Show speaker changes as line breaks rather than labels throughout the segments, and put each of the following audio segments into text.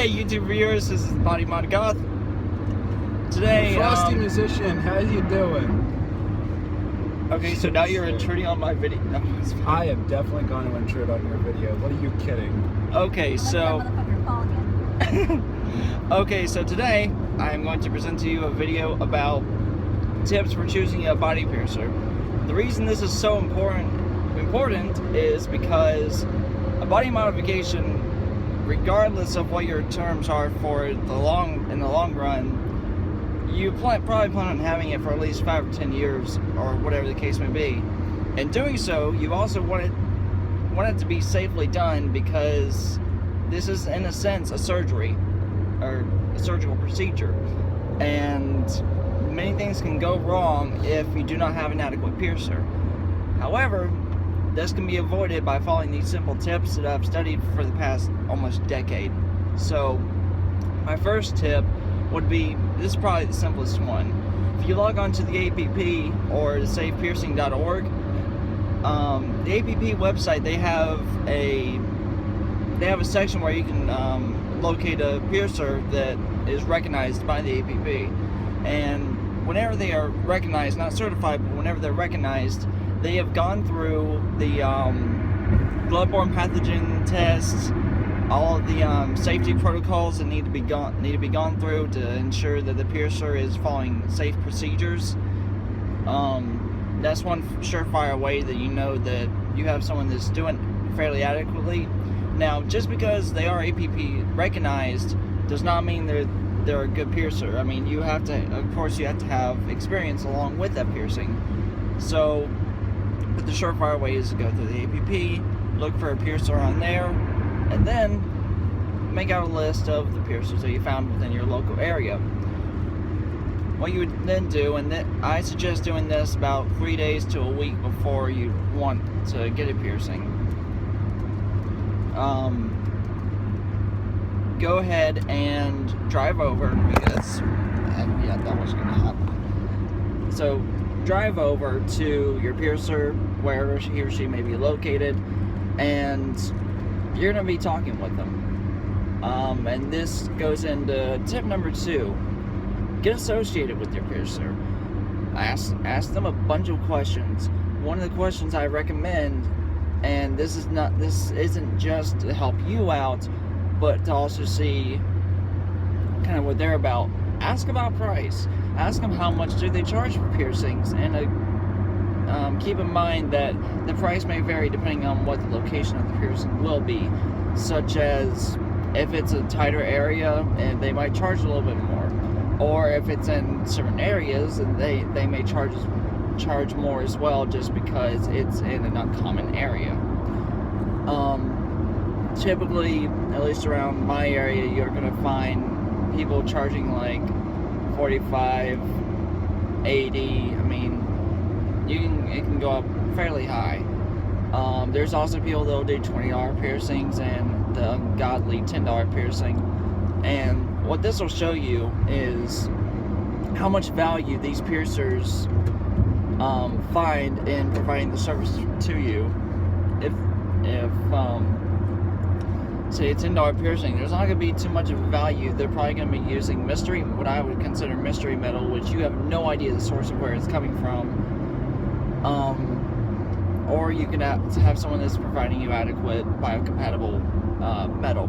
Hey YouTube viewers, this is Body Mod Goth. Today,
Frosty Musician, how you doing?
Okay, so now you're intruding on my video. No, it's fine.
I am definitely going to intrude on your video. What are you kidding?
Okay, so okay, so today I'm going to present to you a video about tips for choosing a body piercer. The reason this is so important is because a body modification, regardless of what your terms are for in the long run, you probably plan on having it for at least 5 or 10 years, or whatever the case may be. In doing so, you also want it to be safely done, because this is, in a sense, a surgery or a surgical procedure, and many things can go wrong if you do not have an adequate piercer. However, this can be avoided by following these simple tips that I've studied for the past almost decade. So, my first tip would be, this is probably the simplest one. If you log on to the APP or safepiercing.org, the APP website, they have a section where you can locate a piercer that is recognized by the APP. And whenever they are recognized, not certified, but whenever they're recognized, they have gone through the bloodborne pathogen tests, all of the safety protocols that need to be gone through to ensure that the piercer is following safe procedures. That's one surefire way that you know that you have someone that's doing fairly adequately. Now, just because they are APP recognized does not mean they're a good piercer. I mean, you have to, of course, you have to have experience along with that piercing. So, but the surefire way is to go through the APP, look for a piercer on there, and then make out a list of the piercers that you found within your local area. What you would then do, and I suggest doing this about 3 days to a week before you want to get a piercing. Go ahead and drive over, because yeah, that was gonna happen. So drive over to your piercer, wherever he or she may be located, and you're going to be talking with them. And this goes into tip number 2. Get associated with your piercer. Ask them a bunch of questions. One of the questions I recommend, and this isn't just to help you out, but to also see kind of what they're about. Ask about price. Ask them how much do they charge for piercings, and keep in mind that the price may vary depending on what the location of the piercing will be, such as if it's a tighter area, and they might charge a little bit more, or if it's in certain areas, and they may charge more as well, just because it's in an uncommon area. Typically, at least around my area, you're going to find people charging like $45, $80. I mean, it can go up fairly high. There's also people that will do $20 piercings and the ungodly $10 piercing. And what this will show you is how much value these piercers find in providing the service to you. If say a $10 piercing, there's not going to be too much of a value. They're probably going to be using what I would consider mystery metal, which you have no idea the source of where it's coming from. Or you can have someone that's providing you adequate biocompatible metal.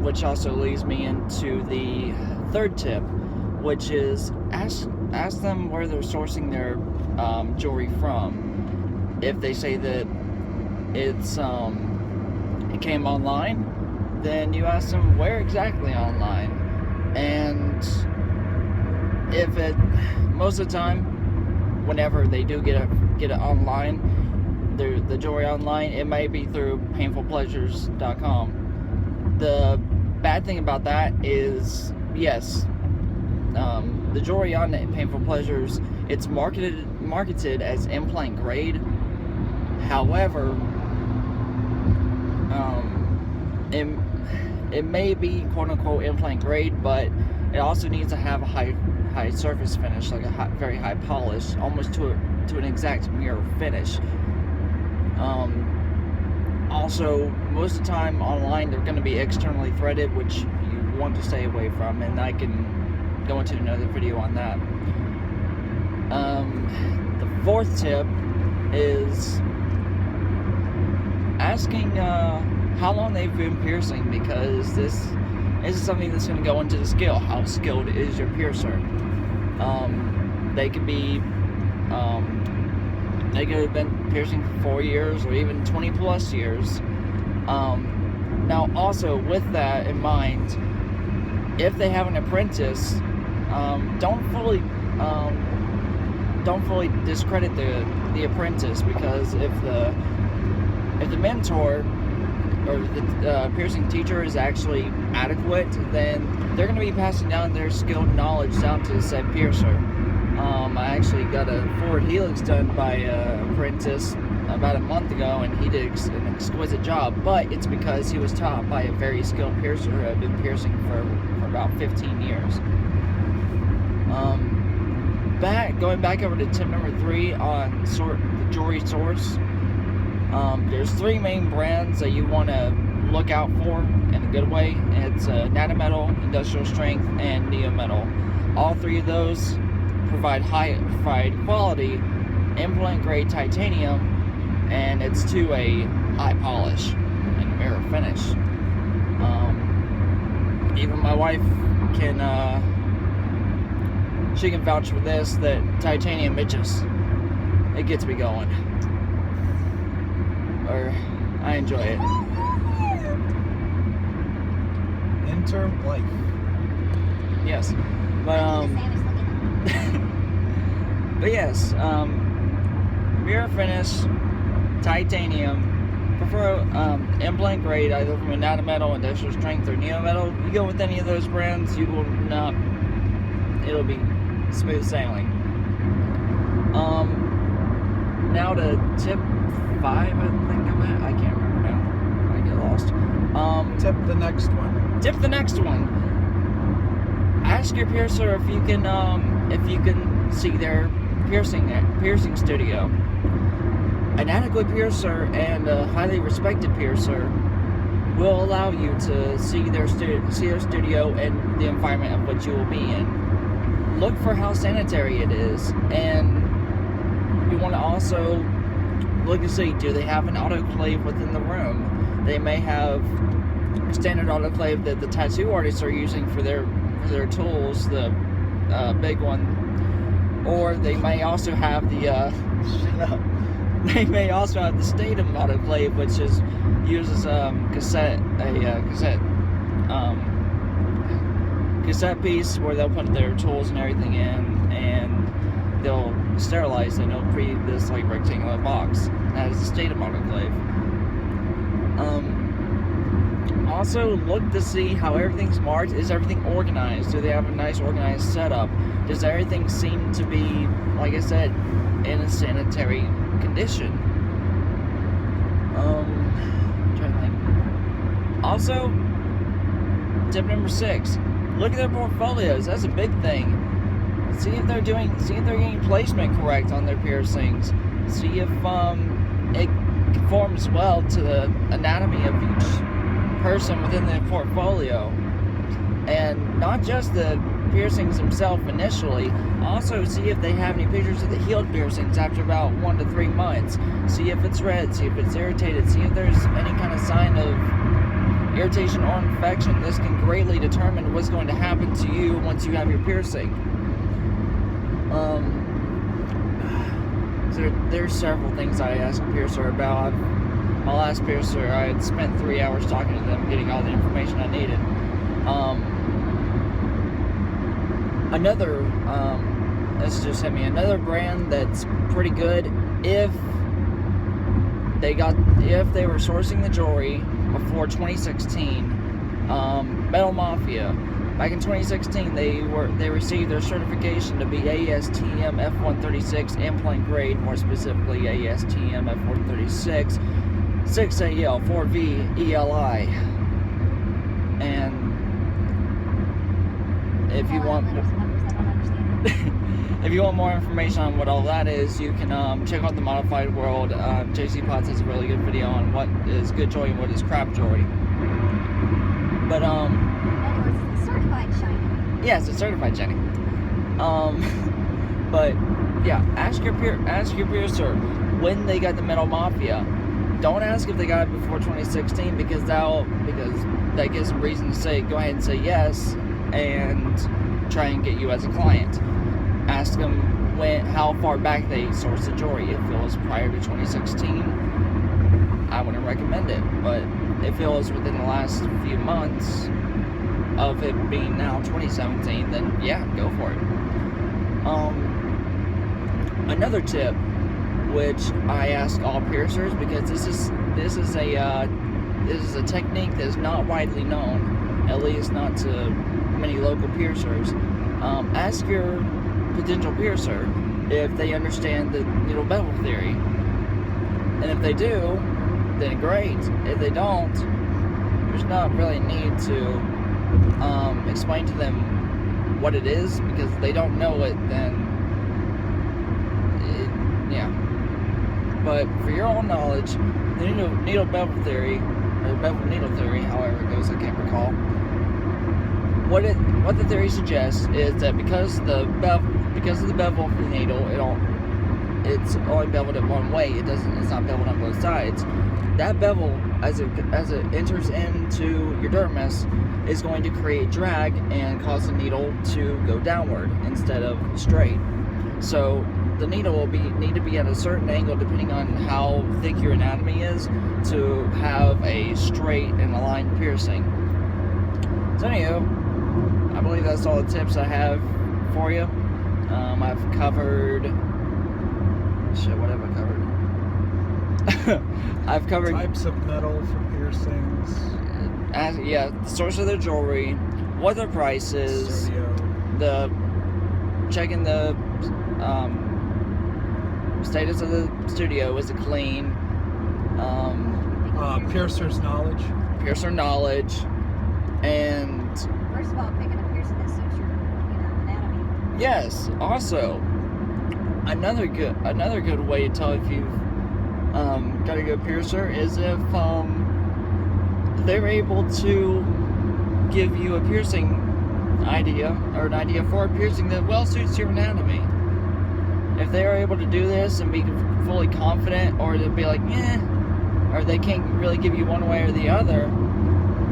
Which also leads me into the third tip, which is ask them where they're sourcing their jewelry from. If they say that it came online, then you ask them where exactly online. And most of the time, whenever they do get it online, the jewelry online, it may be through painfulpleasures.com. The bad thing about that is, yes, the jewelry on Painful Pleasures, it's marketed as implant grade. However, it may be quote unquote implant grade, but it also needs to have a high surface finish, like a very high polish, almost to an exact mirror finish. Also, most of the time online they're going to be externally threaded, which you want to stay away from, and I can go into another video on that. The fourth tip is asking how long they've been piercing, because this is something that's going to go into the skill. How skilled is your piercer? They could be they could have been piercing for 4 years or even 20 plus years. Now also with that in mind, if they have an apprentice, don't fully discredit the apprentice, because if the mentor or the piercing teacher is actually adequate, then they're going to be passing down their skilled knowledge down to said piercer. I actually got a forward helix done by an apprentice about a month ago, and he did an exquisite job, but it's because he was taught by a very skilled piercer who had been piercing for about 15 years. Going back over to tip number 3 on the jewelry source, there's 3 main brands that you want to look out for in a good way. It's Nanometal, Industrial Strength, and Neometal. All 3 of those provide quality implant grade titanium, and it's to a high polish and mirror finish. Even my wife can she can vouch for this, that titanium itches. It gets me going, or I enjoy it.
Enter life.
Yes, but but yes, mirror finish, titanium. Prefer implant grade, either from a Nanometal, Industrial Strength, or Neometal. You go with any of those brands, you will not. It'll be smooth sailing. Now to tip 5, I think I'm at. I can't remember now. I get lost.
Tip the next one.
Tip the next one. Ask your piercer if you can see their piercing studio. An adequate piercer and a highly respected piercer will allow you to see their studio and the environment of which you will be in. Look for how sanitary it is, and you want to also look to see, do they have an autoclave within the room? They may have a standard autoclave that the tattoo artists are using for their tools, the big one, or they may also have the they may also have the Statum autoclave, which uses cassette piece where they'll put their tools and everything in, and they'll sterilize it, and it'll create this like rectangular box that is the Statum autoclave. Also look to see how everything's marked. Is everything organized? Do they have a nice organized setup? Does everything seem to be, like I said, in a sanitary condition? I'm trying to think. Also, tip number 6, look at their portfolios. That's a big thing. See if they're getting placement correct on their piercings. See if it conforms well to the anatomy of each person within their portfolio, and not just the piercings themselves initially. Also see if they have any pictures of the healed piercings after about 1 to 3 months. See if it's red, see if it's irritated, see if there's any kind of sign of irritation or infection. This can greatly determine what's going to happen to you once you have your piercing. So there's several things I asked a piercer about. My last piercer, I had spent 3 hours talking to them, getting all the information I needed. This just hit me. Another brand that's pretty good, if they were sourcing the jewelry before 2016, Metal Mafia. Back in 2016, they received their certification to be ASTM F136 implant grade, more specifically ASTM F136 6AL 4V ELI. And if you want if you want more information on what all that is, you can check out the Modified World. JC Potts has a really good video on what is good jewelry and what is crap jewelry. But
In other words, it's certified shiny.
yes, it's certified shiny. But yeah, ask your piercer when they got the Metal Mafia. Don't ask if they got it before 2016 because that gives them reason to say go ahead and say yes and try and get you as a client. Ask them how far back they sourced the jewelry. If it was prior to 2016, I wouldn't recommend it. But if it was within the last few months of it being now 2017, then yeah, go for it. Another tip, which I ask all piercers, because this is a technique that is not widely known, at least not to many local piercers. Ask your potential piercer if they understand the needle bevel theory, and if they do, then great. If they don't, there's not really need to explain to them what it is, because if they don't know it, then yeah. But for your own knowledge, the needle bevel theory, or bevel needle theory, however it goes, I can't recall. What the theory suggests is that because of the bevel of the needle, it's only beveled in one way. It's not beveled on both sides. That bevel, as it enters into your dermis, is going to create drag and cause the needle to go downward instead of straight. So the needle will need to be at a certain angle depending on how thick your anatomy is to have a straight and aligned piercing. So anywho, I believe that's all the tips I have for you. I've covered... Shit, what have I covered? I've covered...
Types of metal for piercings.
The source of their jewelry, what their price is, checking the status of the studio, is it clean,
Piercer's knowledge.
piercer knowledge, and
First of all, picking a piercing that suits your anatomy.
yes, also another good way to tell if you've got a good piercer is if they're able to give you a piercing idea, or an idea for a piercing that well suits your anatomy. If they are able to do this and be fully confident, or to be like, or they can't really give you one way or the other,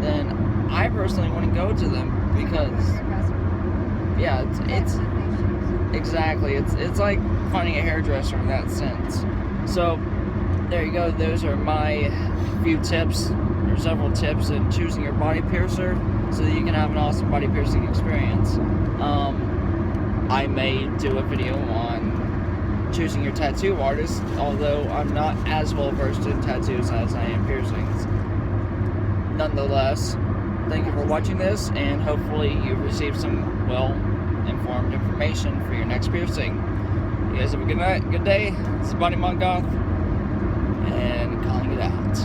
then I personally wouldn't go to them, because yeah, it's exactly, it's like finding a hairdresser in that sense. So there you go. Those are my few tips, or several tips in choosing your body piercer so that you can have an awesome body piercing experience. I may do a video on choosing your tattoo artist, although I'm not as well versed in tattoos as I am piercings. Nonetheless, thank you for watching this, and hopefully you've received some well-informed information for your next piercing. You guys have a good night, good day. This is Bonnie Mongoth, and calling it out.